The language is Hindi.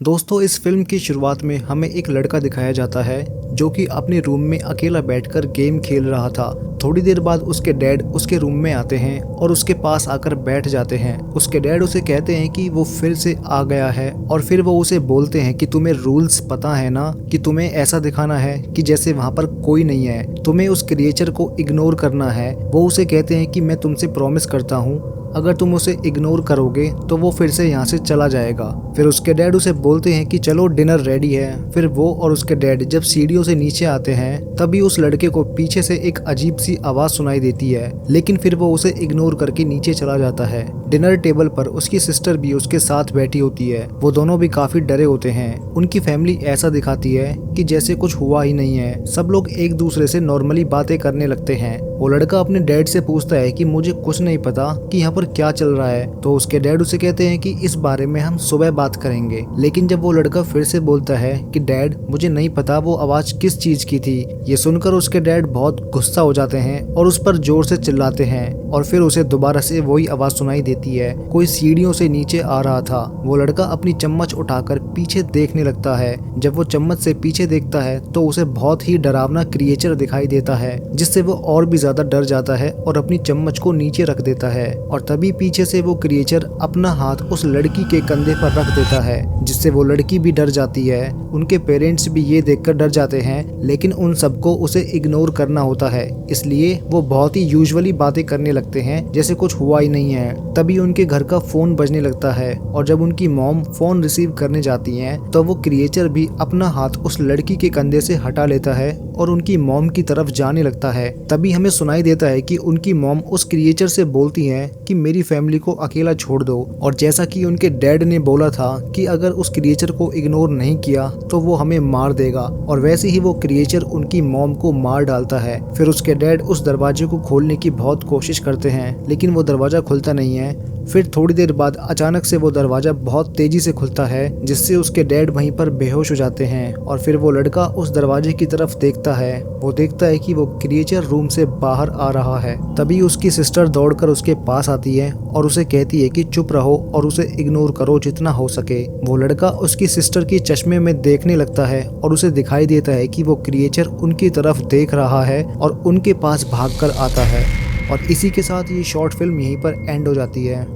दोस्तों, इस फिल्म की शुरुआत में हमें एक लड़का दिखाया जाता है जो कि अपने रूम में अकेला बैठकर गेम खेल रहा था। थोड़ी देर बाद उसके डैड उसके रूम में आते हैं और उसके पास आकर बैठ जाते हैं। उसके डैड उसे कहते हैं कि वो फिर से आ गया है और फिर वो उसे बोलते हैं कि तुम्हें रूल्स पता है ना, कि तुम्हें ऐसा दिखाना है कि जैसे वहाँ पर कोई नहीं है, तुम्हें उस क्रिएचर को इग्नोर करना है। वो उसे कहते हैं कि मैं तुमसे प्रॉमिस करता हूँ, अगर तुम उसे इग्नोर करोगे तो वो फिर से यहाँ से चला जाएगा। फिर उसके डैड उसे बोलते हैं कि चलो डिनर रेडी है। फिर वो और उसके डैड जब सीढ़ियों से नीचे आते हैं तभी उस लड़के को पीछे से एक अजीब सी आवाज सुनाई देती है, लेकिन फिर वो उसे इग्नोर करके नीचे चला जाता है। डिनर टेबल पर उसकी सिस्टर भी उसके साथ बैठी होती है। वो दोनों भी काफी डरे होते हैं। उनकी फैमिली ऐसा दिखाती है कि जैसे कुछ हुआ ही नहीं है। सब लोग एक दूसरे से नॉर्मली बातें करने लगते हैं। वो लड़का अपने डैड से पूछता है कि मुझे कुछ नहीं पता कि यहाँ पर क्या चल रहा है। तो उसके डैड उसे कहते हैं कि इस बारे में हम सुबह बात करेंगे। लेकिन जब वो लड़का फिर से बोलता है कि डैड मुझे नहीं पता वो आवाज किस चीज की थी, ये सुनकर उसके डैड बहुत गुस्सा हो जाते हैं और उस पर जोर से चिल्लाते हैं और फिर उसे दोबारा से वही आवाज सुनाई देती है। कोई सीढ़ियों से नीचे आ रहा था। वो लड़का अपनी चम्मच उठाकर पीछे देखने लगता है। जब वो चम्मच से पीछे देखता है तो उसे बहुत ही डरावना क्रिएचर दिखाई देता है, जिससे वो और भी ज्यादा डर जाता है और अपनी चम्मच को नीचे रख देता है। और तभी पीछे से वो क्रिएचर अपना हाथ उस लड़की के कंधे पर रख देता है, जिससे वो लड़की भी डर जाती है। उनके पेरेंट्स भी ये देखकर डर जाते हैं, लेकिन उन सबको उसे इग्नोर करना होता है, इसलिए वो बहुत ही यूजुअली बातें करने लगते हैं जैसे कुछ हुआ ही नहीं है। तभी उनके घर का फोन बजने लगता है और जब उनकी मॉम फोन रिसीव करने जाती हैं तो वो क्रिएचर भी अपना हाथ उस लड़की के कंधे से हटा लेता है और उनकी मॉम की तरफ जाने लगता है। तभी हमें सुनाई देता है कि उनकी मॉम उस क्रिएचर से बोलती हैं कि मेरी फैमिली को अकेला छोड़ दो। और जैसा कि उनके डैड ने बोला था कि अगर उस क्रिएचर को इग्नोर नहीं किया तो वो हमें मार देगा, और वैसे ही वो क्रिएचर उनकी मॉम को मार डालता है। फिर उसके डैड उस दरवाजे को खोलने की बहुत कोशिश करते हैं, लेकिन वो दरवाजा खुलता नहीं है। फिर थोड़ी देर बाद अचानक से वो दरवाजा बहुत तेजी से खुलता है, जिससे उसके डैड वहीं पर बेहोश हो जाते हैं। और फिर वो लड़का उस दरवाजे की तरफ देखता है। वो देखता है कि वो क्रिएचर रूम से बाहर आ रहा है। तभी उसकी सिस्टर दौड़कर उसके पास आती है और उसे कहती है कि चुप रहो और उसे इग्नोर करो जितना हो सके। वो लड़का उसकी सिस्टर की चश्मे में देखने लगता है और उसे दिखाई देता है कि वो क्रिएचर उनकी तरफ देख रहा है और उनके पास भागकर आता है। और इसी के साथ ये शॉर्ट फिल्म यहीं पर एंड हो जाती है।